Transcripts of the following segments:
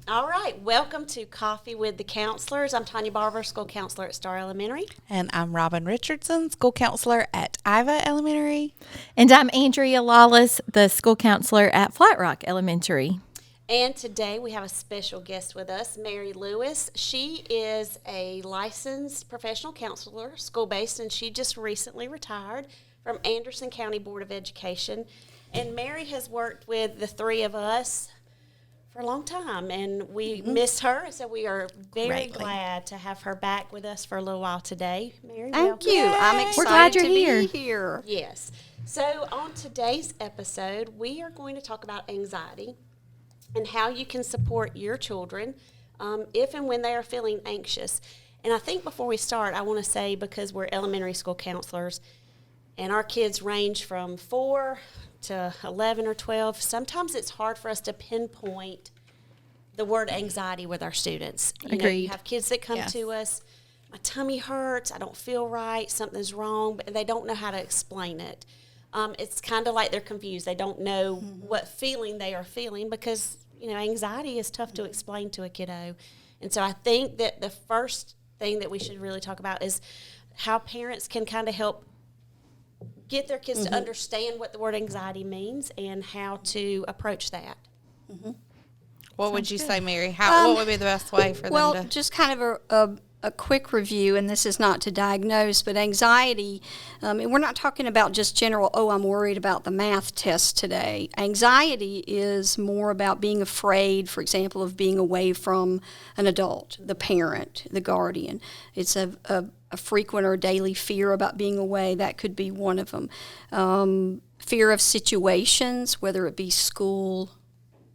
All right, welcome to Coffee with the Counselors. I'm Tanya Barber, school counselor at Star Elementary. And I'm Robin Richardson, school counselor at Iva Elementary. And I'm Andrea Lawless, the school counselor at Flat Rock Elementary. And today we have a special guest with us, Mary Lewis. She is a licensed professional counselor, school-based, and she just recently retired from Anderson County Board of Education. And Mary has worked with the three of us for a long time, and we miss her, so we are very Greatly. glad to have her back with us for a little while today. Mary, Thank welcome. you. I'm We're excited glad you're to here. be here. Yes. So on today's episode, we are going to talk about anxiety and how you can support your children if and when they are feeling anxious. And I think before we start, I want to say, because we're elementary school counselors and our kids range from 4 to 11 or 12, sometimes it's hard for us to pinpoint the word anxiety with our students. You Agreed. have kids that come Yes. to us, my tummy hurts, I don't feel right, something's wrong, but they don't know how to explain it. It's kind of like they're confused. They don't know what feeling they are feeling because, anxiety is tough to explain to a kiddo. And so I think that the first thing that we should really talk about is how parents can kind of help get their kids to understand what the word anxiety means and how to approach that. What would you say, Mary? What would be the best way for Well, them to? just kind of a quick review, and this is not to diagnose, but anxiety, and we're not talking about just general, I'm worried about the math test today. Anxiety is more about being afraid, for example, of being away from an adult, the parent, the guardian. It's a frequent or daily fear about being away. That could be one of them. Fear of situations, whether it be school,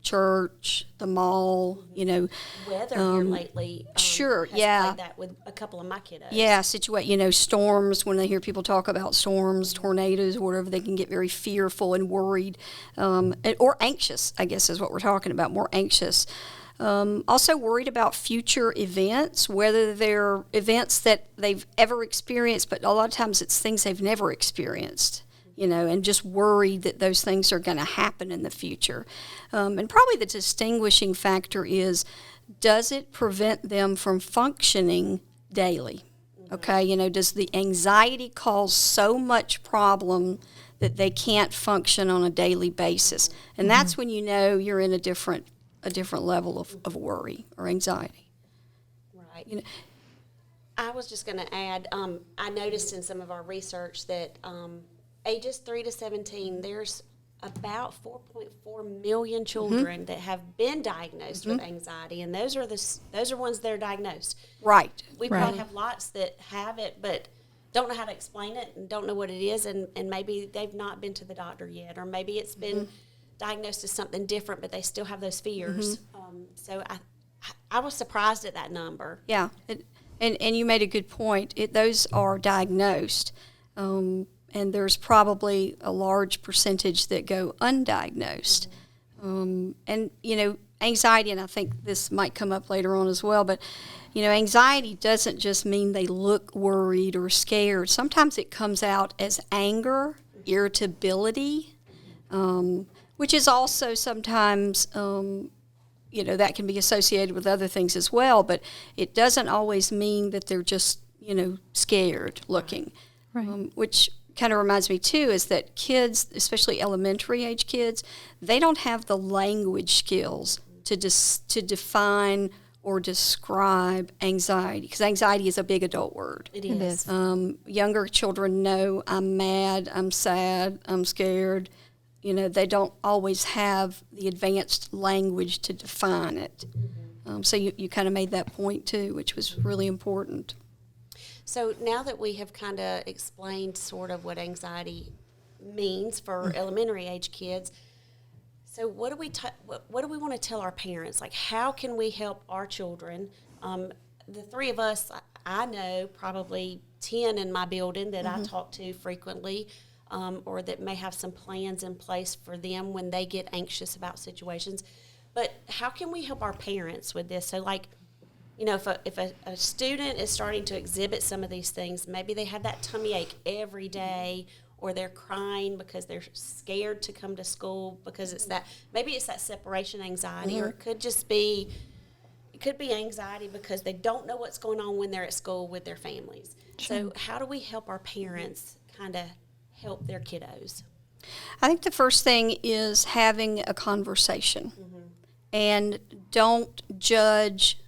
church, the mall, Weather here lately. sure, has yeah. played that with a couple of my kiddos. Yeah, storms, when they hear people talk about storms, tornadoes, or whatever, they can get very fearful and worried, or anxious, I guess is what we're talking about, more anxious. Also worried about future events, whether they're events that they've ever experienced, but a lot of times it's things they've never experienced. And just worried that those things are going to happen in the future. And probably the distinguishing factor is, does it prevent them from functioning daily? Okay, does the anxiety cause so much problem that they can't function on a daily basis? And that's when you're in a different level of worry or anxiety. Right. I was just going to add, I noticed in some of our research that ages 3 to 17, there's about 4.4 million children that have been diagnosed with anxiety, and those are ones that are diagnosed. Right. We probably have lots that have it, but don't know how to explain it and don't know what it is, and maybe they've not been to the doctor yet, or maybe it's been diagnosed as something different, but they still have those fears. So I was surprised at that number. Yeah, and you made a good point. Those are diagnosed, and there's probably a large percentage that go undiagnosed. And, anxiety, and I think this might come up later on as well, but, anxiety doesn't just mean they look worried or scared. Sometimes it comes out as anger, irritability, which is also sometimes, that can be associated with other things as well, but it doesn't always mean that they're just, scared looking. Right. Which kind of reminds me, too, is that kids, especially elementary age kids, they don't have the language skills to define or describe anxiety, because anxiety is a big adult word. It is. Younger children know I'm mad, I'm sad, I'm scared. They don't always have the advanced language to define it. So you kind of made that point, too, which was really important. So now that we have kind of explained sort of what anxiety means for elementary age kids, so what do we want to tell our parents? Like, how can we help our children? The three of us, I know probably 10 in my building that I talk to frequently, or that may have some plans in place for them when they get anxious about situations. But how can we help our parents with this? So, like, if a student is starting to exhibit some of these things, maybe they have that tummy ache every day, or they're crying because they're scared to come to school because maybe it's that separation anxiety, or it could just be It could be anxiety because they don't know what's going on when they're at school with their families. So how do we help our parents kind of help their kiddos? I think the first thing is having a conversation, and don't judge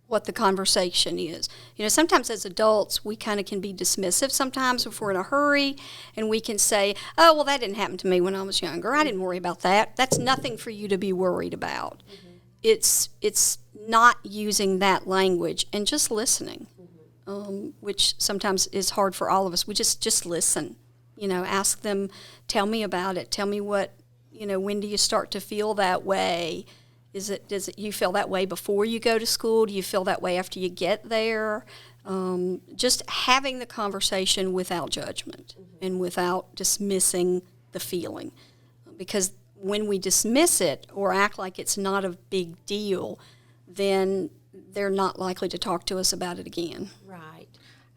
what the conversation is. You know, sometimes as adults, we kind of can be dismissive sometimes if we're in a hurry, and we can say, oh, well, that didn't happen to me when I was younger. I didn't worry about that. That's nothing for you to be worried about. It's not using that language and just listening, which sometimes is hard for all of us. We just listen. You know, ask them, tell me about it. Tell me what, you know, when do you start to feel that way? Does it you feel that way before you go to school? Do you feel that way after you get there? Just having the conversation without judgment and without dismissing the feeling. Because when we dismiss it or act like it's not a big deal, then they're not likely to talk to us about it again. Right.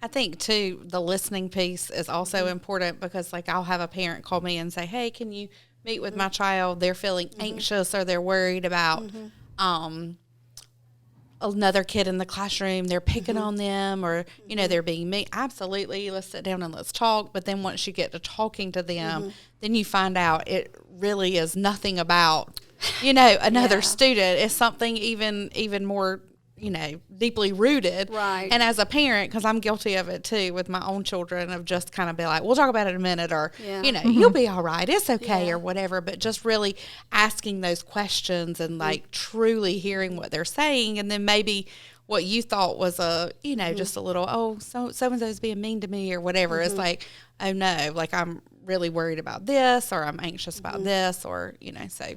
I think too, the listening piece is also important because like I'll have a parent call me and say, hey, can you meet with my child? They're feeling anxious or they're worried about another kid in the classroom. They're picking on them or, you know, they're being mean. Absolutely. Let's sit down and let's talk. But then once you get to talking to them, then you find out it really is nothing about, you know, another student. It's something even more, you know, deeply rooted. Right. And as a parent, because I'm guilty of it too with my own children, of just kind of be like, we'll talk about it in a minute, or, you know, you'll be all right. It's okay, or whatever. But just really asking those questions and like truly hearing what they're saying. And then maybe what you thought was a, you know, just a little, oh, so-and-so's being mean to me or whatever. It's like, oh no, like I'm really worried about this, or I'm anxious about this, or, you know, so.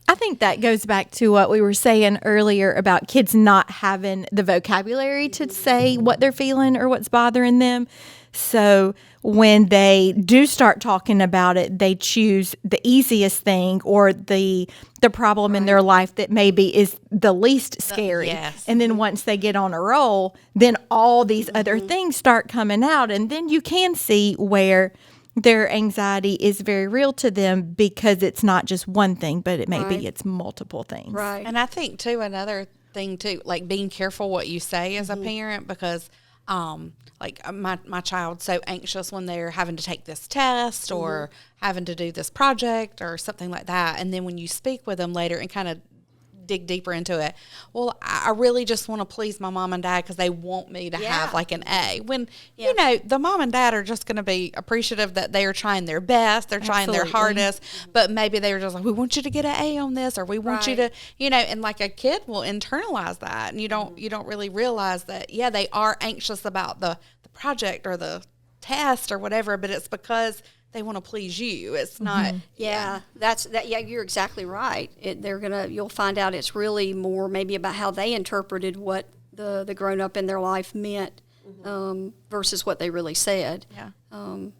I think that goes back to what we were saying earlier about kids not having the vocabulary to say what they're feeling or what's bothering them. So when they do start talking about it, they choose the easiest thing or the problem in their life that maybe is the least scary. Yes. And then once they get on a roll, then all these other things start coming out. And then you can see where their anxiety is very real to them because it's not just one thing, but it maybe it's multiple things. Right. And I think too, another thing too, like being careful what you say as a parent, because like my child's so anxious when they're having to take this test or having to do this project or something like that. And then when you speak with them later and kind of dig deeper into it, well, I really just want to please my mom and dad because they want me to have like an A. When, you know, the mom and dad are just going to be appreciative that they are trying their best, they're trying their hardest, but maybe they were just like, we want you to get an A on this, or we want you to, you know, and like a kid will internalize that, and you don't really realize that, yeah, they are anxious about the project or the test or whatever, but it's because they want to please you. It's not. Yeah, that's that. Yeah, you're exactly right. You'll find out it's really more maybe about how they interpreted what the grown up in their life meant versus what they really said. Yeah.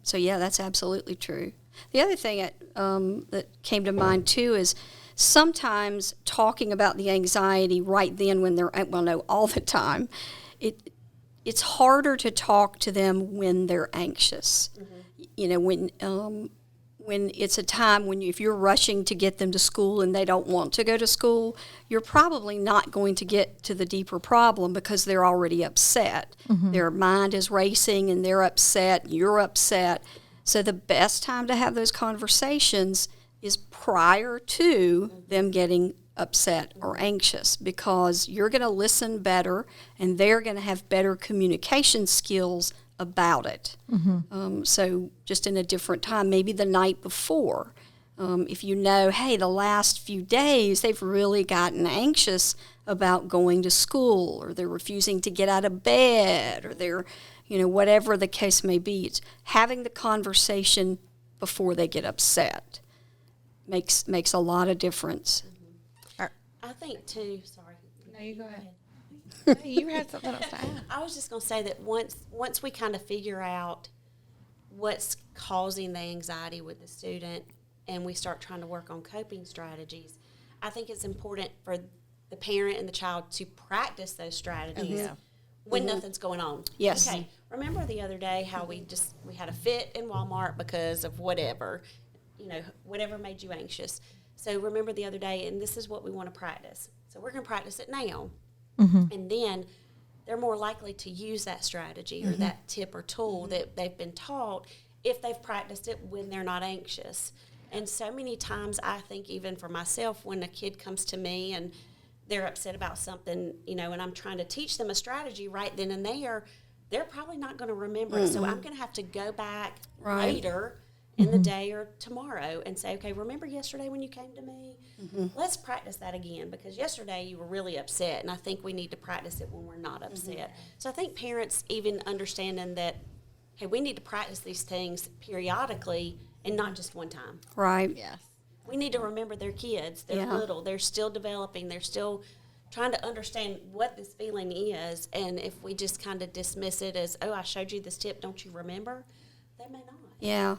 So yeah, that's absolutely true. The other thing that came to mind too is sometimes talking about the anxiety right then when they're, well, no, all the time. It's harder to talk to them when they're anxious. You know, when it's a time when if you're rushing to get them to school and they don't want to go to school, you're probably not going to get to the deeper problem because they're already upset. Their mind is racing and they're upset, you're upset. So the best time to have those conversations is prior to them getting upset or anxious, because you're going to listen better and they're going to have better communication skills about it. So just in a different time, maybe the night before, if you know, hey, the last few days they've really gotten anxious about going to school, or they're refusing to get out of bed, or they're, you know, whatever the case may be, it's having the conversation before they get upset makes a lot of difference. I think too, sorry. No, you go ahead. Hey, you had something else to add. I was just going to say that once we kind of figure out what's causing the anxiety with the student and we start trying to work on coping strategies, I think it's important for the parent and the child to practice those strategies when nothing's going on. Yes. Okay, remember the other day how we had a fit in Walmart because of whatever, you know, whatever made you anxious. So remember the other day, and this is what we want to practice. So we're going to practice it now. And then they're more likely to use that strategy or that tip or tool that they've been taught if they've practiced it when they're not anxious. And so many times I think even for myself, when a kid comes to me and they're upset about something, and I'm trying to teach them a strategy right then and there, they're probably not going to remember it. So I'm going to have to go back later in the day or tomorrow and say, okay, remember yesterday when you came to me? Let's practice that again, because yesterday you were really upset, and I think we need to practice it when we're not upset. So I think parents even understanding that, hey, we need to practice these things periodically and not just one time. Right. Yes. We need to remember they're kids. They're little. They're still developing. They're still trying to understand what this feeling is. And if we just kind of dismiss it as, oh, I showed you this tip, don't you remember? They may not. Yeah.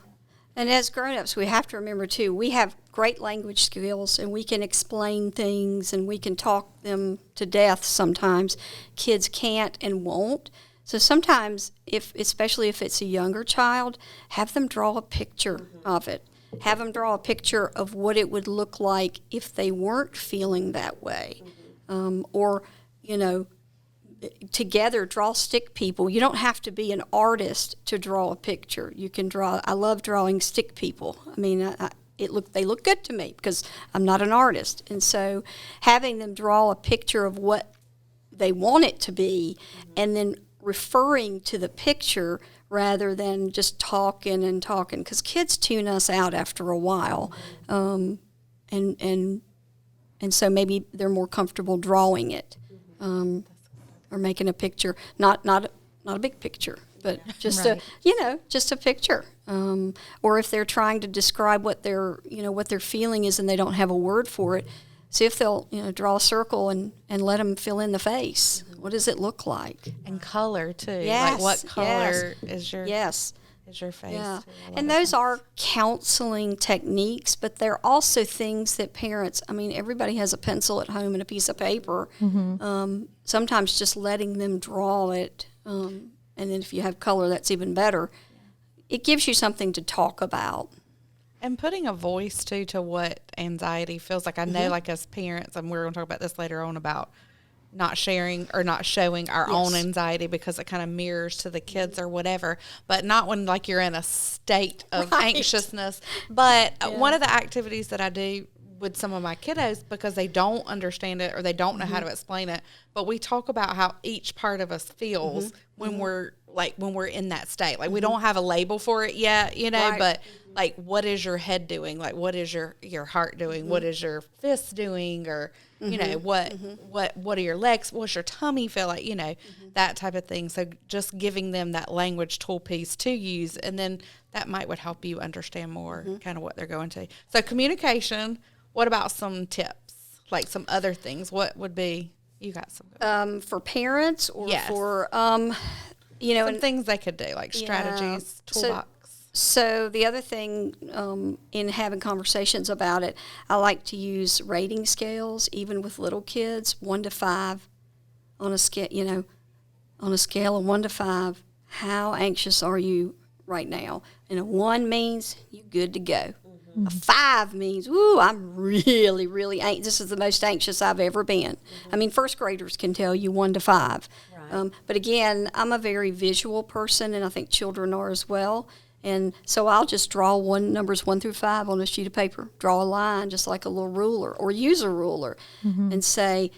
And as grown-ups, we have to remember, too, we have great language skills, and we can explain things, and we can talk them to death sometimes. Kids can't and won't. So sometimes, especially if it's a younger child, have them draw a picture of it. Have them draw a picture of what it would look like if they weren't feeling that way. Or, together draw stick people. You don't have to be an artist to draw a picture. You can draw. I love drawing stick people. I mean, they look good to me because I'm not an artist. And so having them draw a picture of what they want it to be, and then referring to the picture rather than just talking, because kids tune us out after a while, and so maybe they're more comfortable drawing it, or making a picture, not a big picture, but just just a picture. Or if they're trying to describe what their feeling is and they don't have a word for it, see if they'll draw a circle and let them fill in the face. What does it look like? And color too. Yes, Like what color is your yes. is your face? Yeah. too? I love And that. those are counseling techniques, but they're also things that parents, everybody has a pencil at home and a piece of paper. Sometimes just letting them draw it, and then if you have color, that's even better. It gives you something to talk about. And putting a voice too to what anxiety feels like. I know, like as parents, and we're going to talk about this later on about not sharing or not showing our own anxiety because it kind of mirrors to the kids or whatever, but not when like you're in a state of anxiousness. But one of the activities that I do with some of my kiddos, because they don't understand it or they don't know how to explain it, but we talk about how each part of us feels when we're in that state. Like we don't have a label for it yet, Right. but like, what is your head doing? Like, what is your heart doing? What is your fist doing? Or, what are your legs? What's your tummy feel like? That type of thing. So just giving them that language tool piece to use, and then that would help you understand more kind of what they're going to. So communication. What about some tips? Like some other things? What would be, you got some? For parents or Yes. for, Some and things they could do, like strategies, So- toolbox. So the other thing in having conversations about it, I like to use rating scales, even with little kids, 1 to 5, on a scale, on a scale of 1 to 5. How anxious are you right now? And a 1 means you're good to go. A 5 means, ooh, I'm really, really anxious. This is the most anxious I've ever been. First graders can tell you 1 to 5. Right. But again, I'm a very visual person, and I think children are as well. And so I'll just draw numbers 1 through 5 on a sheet of paper, draw a line just like a little ruler, or use a ruler, and say,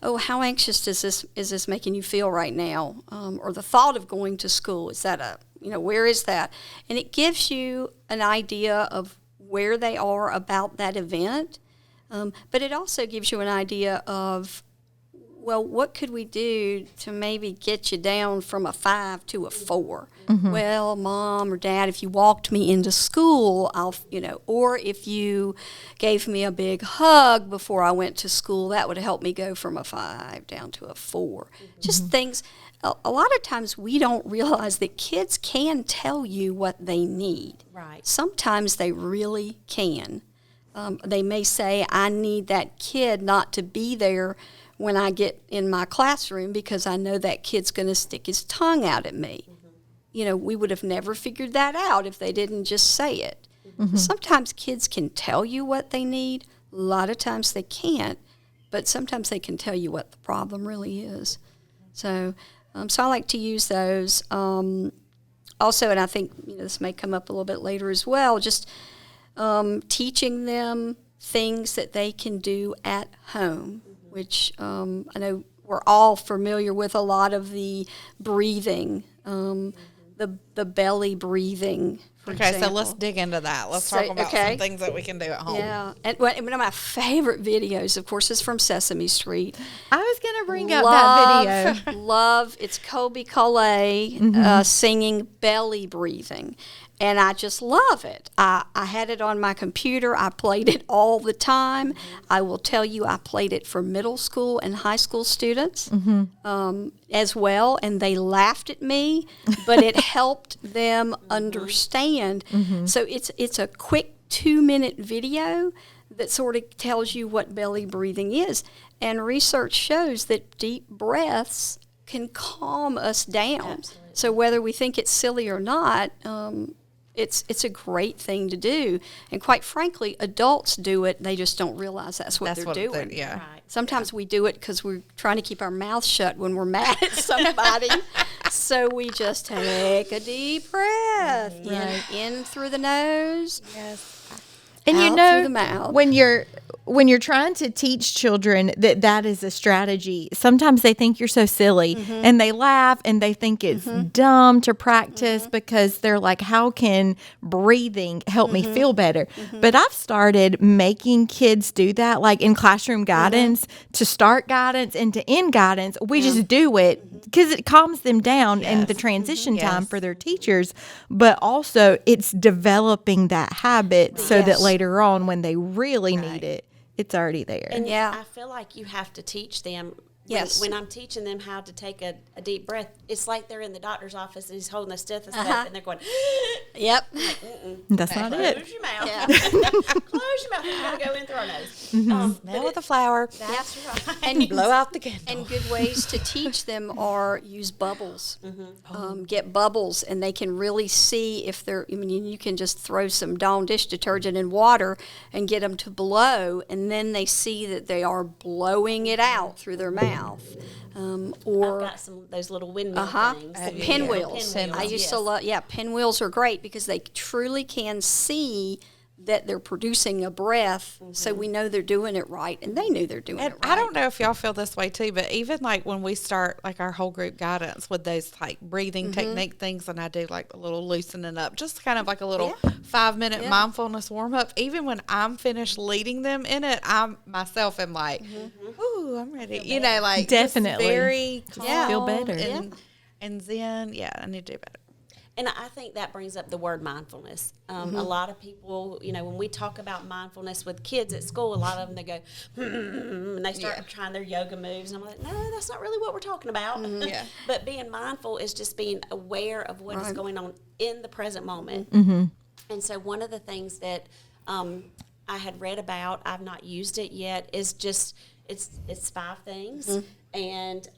oh, how anxious is this making you feel right now? Or the thought of going to school, is that where is that? And it gives you an idea of where they are about that event, but it also gives you an idea of, well, what could we do to maybe get you down from a 5 to a 4? Well, Mom or Dad, if you walked me into school, or if you gave me a big hug before I went to school, that would help me go from a 5 down to a 4. Just things. A lot of times we don't realize that kids can tell you what they need. Right. Sometimes they really can. They may say, I need that kid not to be there when I get in my classroom because I know that kid's going to stick his tongue out at me. We would have never figured that out if they didn't just say it. Sometimes kids can tell you what they need. A lot of times they can't. but sometimes they can tell you what the problem really is. So, so I like to use those. Also, and I think this may come up a little bit later as well, just teaching them things that they can do at home, which I know we're all familiar with a lot of the breathing, the belly breathing. For example. So let's dig into that. Let's So, talk about okay. some things that we can do at home. Yeah, and one of my favorite videos, of course, is from Sesame Street. I was going to bring up that video. Love, it's Colby Collet singing belly breathing. And I just love it. I had it on my computer. I played it all the time. I will tell you, I played it for middle school and high school students as well, and they laughed at me, but it helped them understand. So it's a quick 2-minute video that sort of tells you what belly breathing is. And research shows that deep breaths can calm us down. Absolutely. So whether we think it's silly or not, it's a great thing to do. And quite frankly, adults do it. They just don't realize that's what they're doing. Yeah. Right. Sometimes we do it because we're trying to keep our mouth shut when we're mad at somebody. So we just take a deep breath in through the nose. Yes. And out through the mouth. when you're trying to teach children that is a strategy, sometimes they think you're so silly and they laugh and they think it's dumb to practice because they're like, how can breathing help me feel better? But I've started making kids do that, like in classroom guidance, to start guidance and to end guidance. We just do it because it calms them down in the transition time for their teachers. But also it's developing that habit so that later on when they really need it, it's already there. And Yeah. I feel like you have to teach them. Yes. When I'm teaching them how to take a deep breath, it's like they're in the doctor's office and he's holding a stethoscope and they're going, Yep. That's not it. close your mouth. Yeah. Close your mouth. We're going to go in through our nose. Smell with the flower. That's right. And Blow out the candle. And good ways to teach them are use bubbles. Get bubbles, and they can really see if they're. I mean, you can just throw some Dawn dish detergent in water and get them to blow, and then they see that they are blowing it out through their mouth. I've Or got some of those little windmill things. the pinwheels. I used to love. Yeah, pinwheels are great because they truly can see that they're producing a breath, so we know they're doing it right, and they knew they're doing And it right. I don't know if y'all feel this way too, but even like when we start like our whole group guidance with those like breathing technique things, and I do like a little loosening up, just kind of like a little 5-minute mindfulness warm up. Even when I'm finished leading them in it, I myself am like, ooh, I'm ready. You know, like just Definitely. very Feel calm better. and zen. Yeah, I need to do better. And I think that brings up the word mindfulness. A lot of people, when we talk about mindfulness with kids at school, a lot of them, they go, and they start trying their yoga moves. And I'm like, no, that's not really what we're talking about. Yeah. But being mindful is just being aware of what is going on in the present moment. And so one of the things that I had read about, I've not used it yet, is just, it's 5 things. And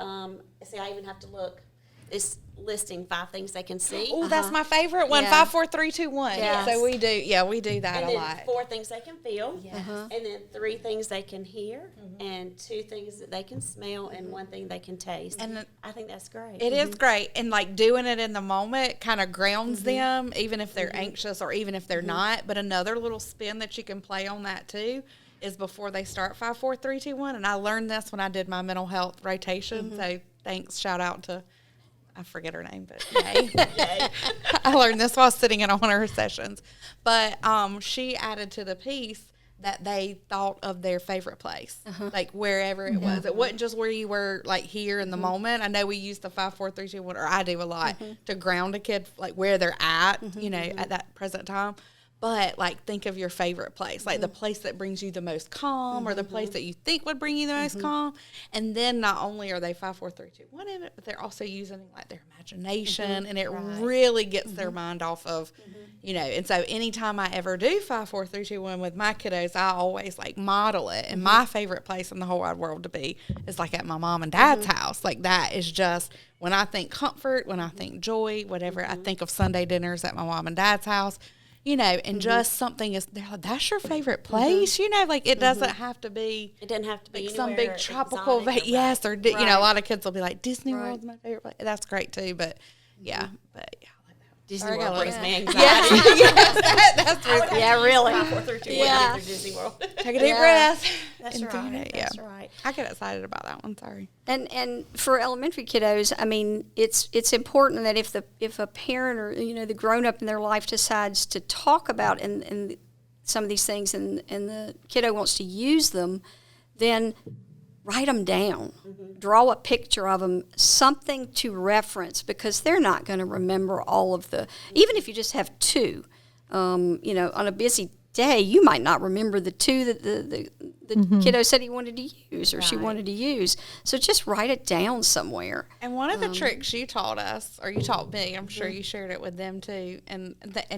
see, I even have to look. It's listing 5 things they can see. Oh, that's my favorite one. Yeah. 5, 4, 3, 2, 1. Yes. So we do that And a then lot. 4 things they can feel, and then 3 things they can hear, and 2 things that they can smell, and 1 thing they can taste. And I think that's great. It is great. And like doing it in the moment kind of grounds them, even if they're anxious or even if they're not. But another little spin that you can play on that too is before they start 5, 4, 3, 2, 1. And I learned this when I did my mental health rotation. So thanks, shout out to, I forget her name, but yay. I learned this while sitting in on one of her sessions. But she added to the piece that they thought of their favorite place, like wherever it was. It wasn't just where you were, like here in the moment. I know we use the 5, 4, 3, 2, 1, or I do a lot to ground a kid, like where they're at, at that present time. But like think of your favorite place, like the place that brings you the most calm, or the place that you think would bring you the most calm. And then not only are they 5, 4, 3, 2, 1 in it, but they're also using like their imagination, and it really gets their mind off of, And so anytime I ever do 5, 4, 3, 2, 1 with my kiddos, I always like model it. And my favorite place in the whole wide world to be is like at my mom and dad's house. Like that is just when I think comfort, when I think joy, whatever. I think of Sunday dinners at my mom and dad's house. you know, and just something is, they're like, that's your favorite place, you know, like it doesn't have to be It doesn't have to be like some anywhere big tropical, exotic or yes, or, you know, a right. lot of kids will be like, Disney Right. World's my favorite place. That's great too, but yeah, Disney Sorry, I got World a brings little- me anxiety. That's really Yeah, really. 432 Yeah. through Disney World. Take a deep Yeah. breath. That's and do right. it, That's right. I get excited about that one. Sorry. And for elementary kiddos, I mean, it's important that if a parent or the grown up in their life decides to talk about and some of these things and the kiddo wants to use them, then write them down, draw a picture of them, something to reference, because they're not going to remember all of the. Even if you just have two, on a busy day, you might not remember the two that the kiddo said he wanted to use or she Right. wanted to use. So just write it down somewhere. And one of the tricks you taught us, or you taught me, I'm sure you shared it with them too, and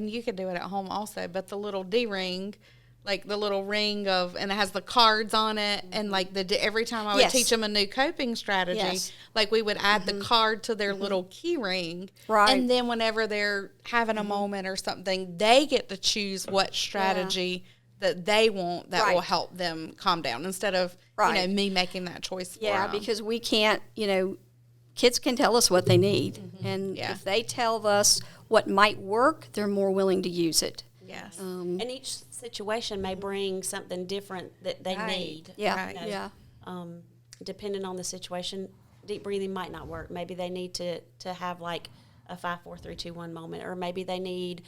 you could do it at home also. But the little D-ring, like the little ring and it has the cards on it, and like every time I would Yes. teach them a new coping strategy, Yes. like we would add the card to their little key ring, Right. and then whenever they're having a moment or something, they get to choose what strategy that they want that will Right. help them calm down, instead of Right. me making that choice for Yeah, them. because we can't, kids can tell us what they need. And Yeah. if they tell us what might work, they're more willing to use it. Yes. And each situation may bring something different that they need. Yeah, Right. yeah. Depending on the situation, deep breathing might not work. Maybe they need to have like a 5, 4, 3, 2, 1 moment, or maybe they need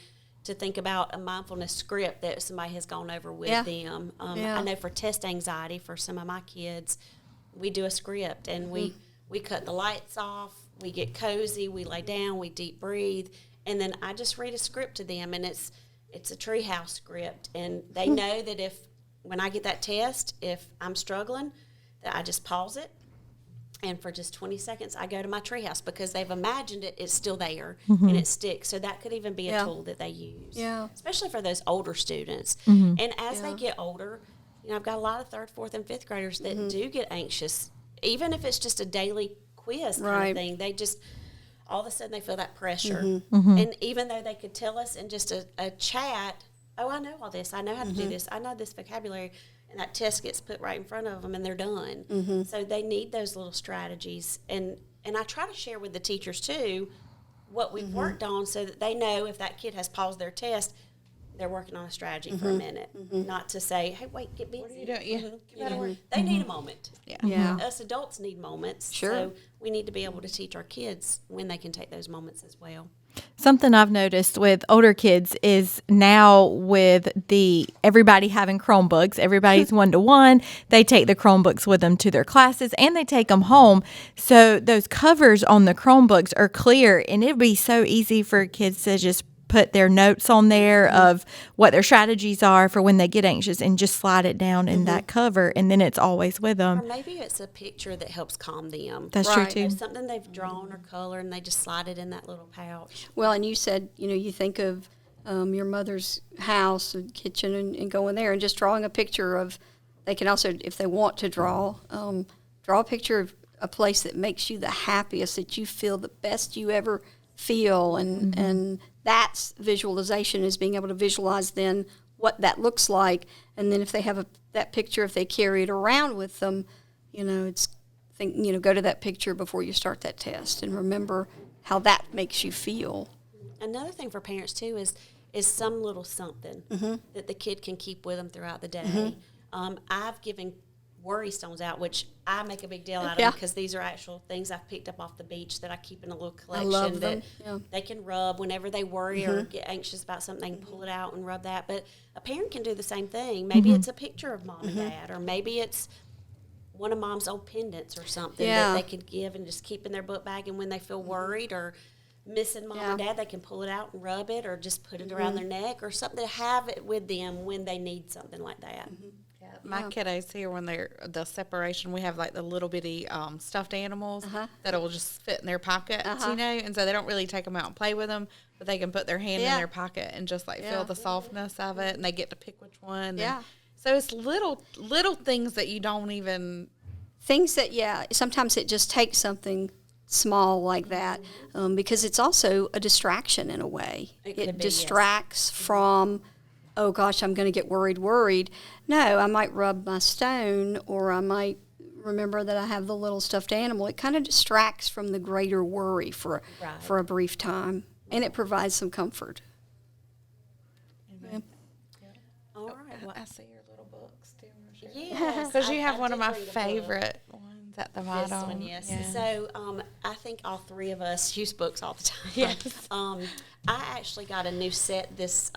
to think about a mindfulness script that somebody has gone over with Yeah. them. Yeah. I know for test anxiety, for some of my kids, we do a script and we cut the lights off, we get cozy, we lay down, we deep breathe, and then I just read a script to them, and it's a treehouse script, and they know that when I get that test, if I'm struggling, that I just pause it, and for just 20 seconds, I go to my treehouse, because they've imagined it, it's still there, and it sticks. So that could even be a Yeah. tool that they use, Yeah. especially for those older students. And as they get older, I've got a lot of 3rd, 4th, and 5th graders that do get anxious, even if it's just a daily quiz kind Right. of thing. They just all of a sudden they feel that pressure, and even though they could tell us in just a chat, oh, I know all this, I know how to do this, I know this vocabulary, and that test gets put right in front of them and they're done. So they need those little strategies, and I try to share with the teachers too what we've worked on, so that they know if that kid has paused their test, they're working on a strategy for a minute, not to say, hey, wait, get busy. What are you doing? Yeah. Get out of work. They need a moment. Yeah. Us adults need moments. Sure. So we need to be able to teach our kids when they can take those moments as well. Something I've noticed with older kids is now with everybody having Chromebooks, everybody's 1-to-1. They take the Chromebooks with them to their classes and they take them home. So those covers on the Chromebooks are clear, and it'd be so easy for kids to just put their notes on there of what their strategies are for when they get anxious and just slide it down in that cover, and then it's always with Or them. maybe it's a picture that helps calm them. That's Right. true too. Something they've drawn or colored, and they just slide it in that little pouch. Well, and you said, you think of your mother's house and kitchen and going there and just drawing a picture of, they can also, if they want to draw a picture of a place that makes you the happiest, that you feel the best you ever feel. And that's visualization, is being able to visualize then what that looks like. And then if they have that picture, if they carry it around with them, go to that picture before you start that test and remember how that makes you feel. Another thing for parents too is some little something that the kid can keep with them throughout the day. I've given worry stones out, which I make a big deal out of Yeah. because these are actual things I've picked up off the beach that I keep in a little collection love that them. Yeah. they can rub whenever they worry or get anxious about something. They can pull it out and rub that. But a parent can do the same thing. Maybe it's a picture of mom and dad, or maybe it's one of mom's old pendants or something Yeah. that they could give and just keep in their book bag. And when they feel worried or missing mom and Yeah. dad, they can pull it out and rub it, or just put it around their neck or something to have it with them when they need something like that. My kiddos here, when they're the separation, we have like the little bitty stuffed animals that will just fit in their pockets, and so they don't really take them out and play with them, but they can put their hand in Yeah. their pocket and just like Yeah. feel the softness of it, and they get to pick which one. and Yeah. so it's little things that you don't even. Things that, sometimes it just takes something small like that, because it's also a distraction in a way. It could be, yes. distracts from, oh gosh, I'm going to get worried. No, I might rub my stone, or I might remember that I have the little stuffed animal. It kind of distracts from the greater worry for a brief time, and it provides some comfort. All right. Well, I see your little books too. yes, Because you I- have I one of did my read a book. favorite ones at the bottom. This one, yes. Yeah. So I think all three of us use books all the time. Yes. I actually got a new set this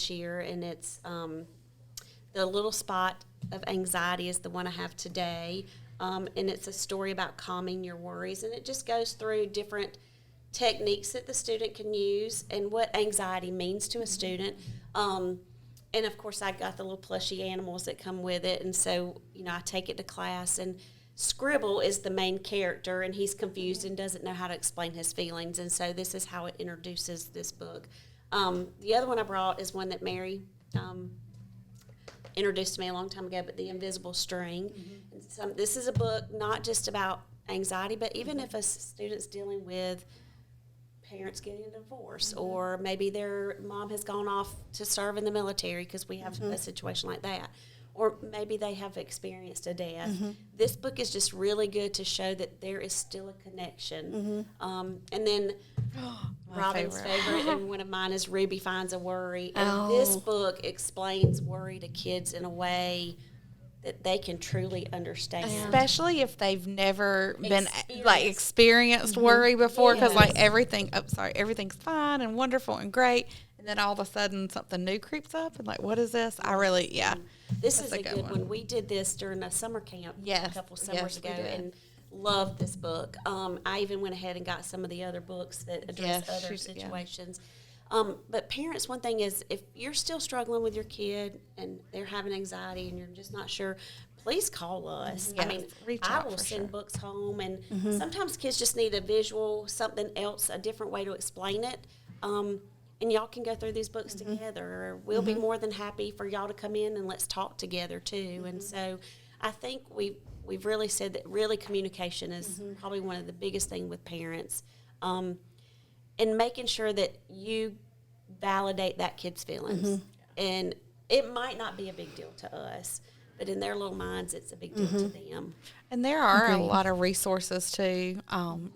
year, and it's The Little Spot of Anxiety is the one I have today, and it's a story about calming your worries, and it just goes through different techniques that the student can use and what anxiety means to a student. And of course, I got the little plushy animals that come with it, and so I take it to class. And Scribble is the main character, and he's confused and doesn't know how to explain his feelings, and so this is how it introduces this book. The other one I brought is one that Mary introduced to me a long time ago, but The Invisible String. And this is a book not just about anxiety, but even if a student's dealing with parents getting a divorce, or maybe their mom has gone off to serve in the military, because we have a situation like that, or maybe they have experienced a death. This book is just really good to show that there is still a connection. And then Robin's favorite and one of mine is Ruby Finds a Worry. And this book explains worry to kids in a way that they can truly understand. Especially if they've never been experienced worry before, because everything's fine and wonderful and great, and then all of a sudden something new creeps up, and what is this? This is a good one. We did this during a summer camp a couple summers ago, and loved this book. I even went ahead and got some of the other books that address other situations. But parents, one thing is, if you're still struggling with your kid and they're having anxiety and you're just not sure, please call us. Yes, I mean, reach I out will for send sure. books home, and sometimes kids just need a visual, something else, a different way to explain it. And y'all can go through these books together. Or we'll be more than happy for y'all to come in and let's talk together too. And so I think we've really said that really communication is probably one of the biggest thing with parents. And making sure that you validate that kid's feelings. And it might not be a big deal to us, but in their little minds, it's a big deal to them. And there are a lot of resources too,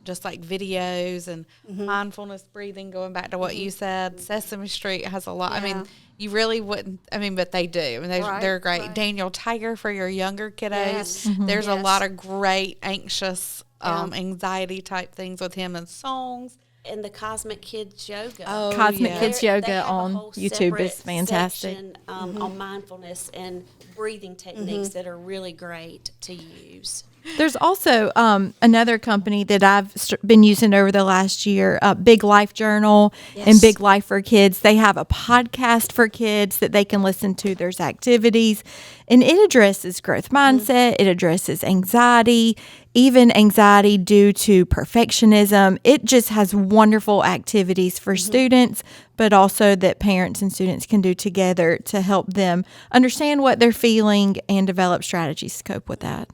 just like videos and mindfulness breathing, going back to what you said. Sesame Street has a lot. I mean, you really wouldn't, but they do. I mean, they're great. Right. Daniel Tiger for your younger kiddos. Yes. There's a Yes. lot of great anxious, anxiety type things with him and songs. And the Cosmic Kids Yoga. Cosmic Kids They Yoga have a on whole YouTube separate is fantastic. section, on mindfulness and breathing techniques that are really great to use. There's also another company that I've been using over the last year, Big Life Journal and Big Life for Kids. They have a podcast for kids that they can listen to. There's activities, and it addresses growth mindset. It addresses anxiety, even anxiety due to perfectionism. It just has wonderful activities for students, but also that parents and students can do together to help them understand what they're feeling and develop strategies to cope with that.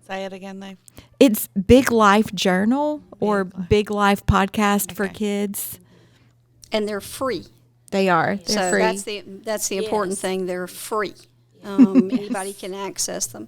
Say it again, though. It's Big Life Journal or Big Life Podcast for kids. And they're free. They are. They're So free. that's the important Yes. thing. They're free. Anybody can access them.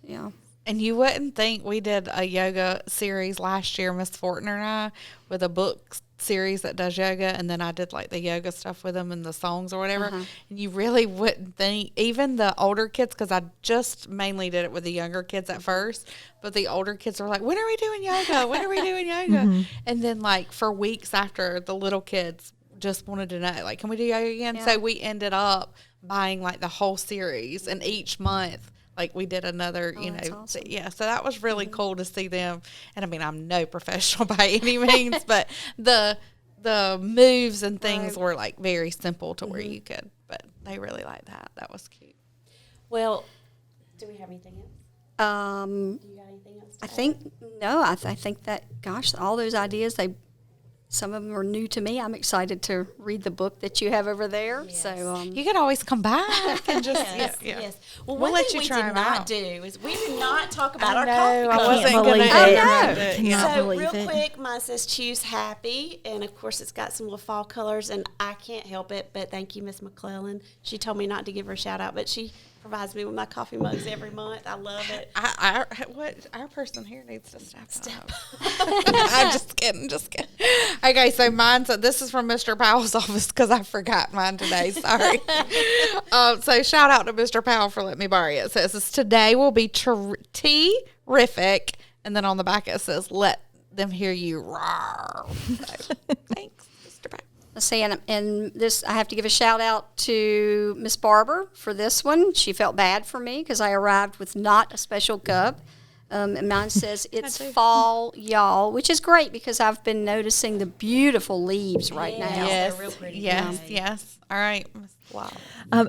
Yeah. And you wouldn't think we did a yoga series last year, Miss Fortner and I, with a book series that does yoga, and then I did the yoga stuff with them and the songs or whatever. And you really wouldn't think, even the older kids, because I just mainly did it with the younger kids at first, but the older kids were like, when are we doing yoga? When are we doing yoga? And then for weeks after, the little kids just wanted to know, can we do yoga again? Yeah. So we ended up buying the whole series, and each month we did another, that's awesome. so that was really cool to see them. And I mean, I'm no professional by any means, but the moves and things were very simple to where you could, but they really liked that. That was cute. Well, do we have anything else? Do you got anything else to I add? think no. I think that all those ideas some of them are new to me. I'm excited to read the book that you have over there. So You can always come back and just Yes. Well, We'll one let thing you we try did 'em not out. do is we did not talk about our No, coffee I cup. wasn't Can't gonna believe do it. that. Cannot So believe real it. quick, mine says choose happy, and of course it's got some little fall colors, and I can't help it. But thank you, Miss McClellan. She told me not to give her a shout out, but she provides me with my coffee mugs every month. I love it. Our person here needs to step up. I'm just kidding. Okay, so mine. So this is from Mr. Powell's office because I forgot mine today. Sorry. So shout out to Mr. Powell for letting me borrow it. It says today will be terrific, and then on the back it says let them hear you roar. So, thanks, Mr. Powell. let's see, and this I have to give a shout out to Miss Barber for this one. She felt bad for me because I arrived with not a special cup. And mine says it's fall, y'all, which is great because I've been noticing the beautiful leaves right now. They're real pretty. Yes. All right. Wow.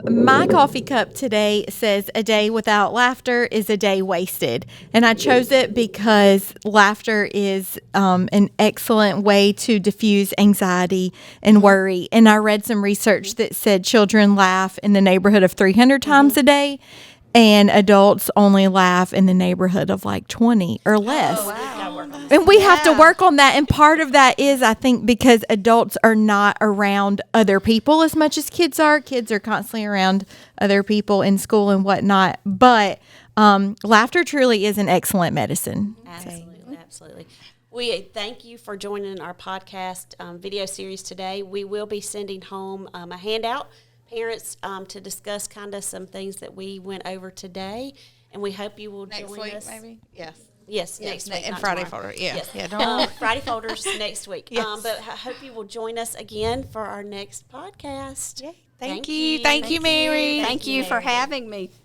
My coffee cup today says a day without laughter is a day wasted. And I chose it because laughter is an excellent way to diffuse anxiety and worry. And I read some research that said children laugh in the neighborhood of 300 times a day, and adults only laugh in the neighborhood of like 20 or less. And we have to work on that. And part of that is, I think, because adults are not around other people as much as kids are. Kids are constantly around other people in school and whatnot. But laughter truly is an excellent medicine. Absolutely. We thank you for joining our podcast video series today. We will be sending home a handout, parents, to discuss kind of some things that we went over today. And we hope you will Next join week, us. maybe. Yes. Yes, next week. And not Friday tomorrow. folder. Yeah. Yes. Yeah. Don't Friday folders next week. Yes. But I hope you will join us again for our next podcast. Thank you. Thank you, Mary. Thank you for having me.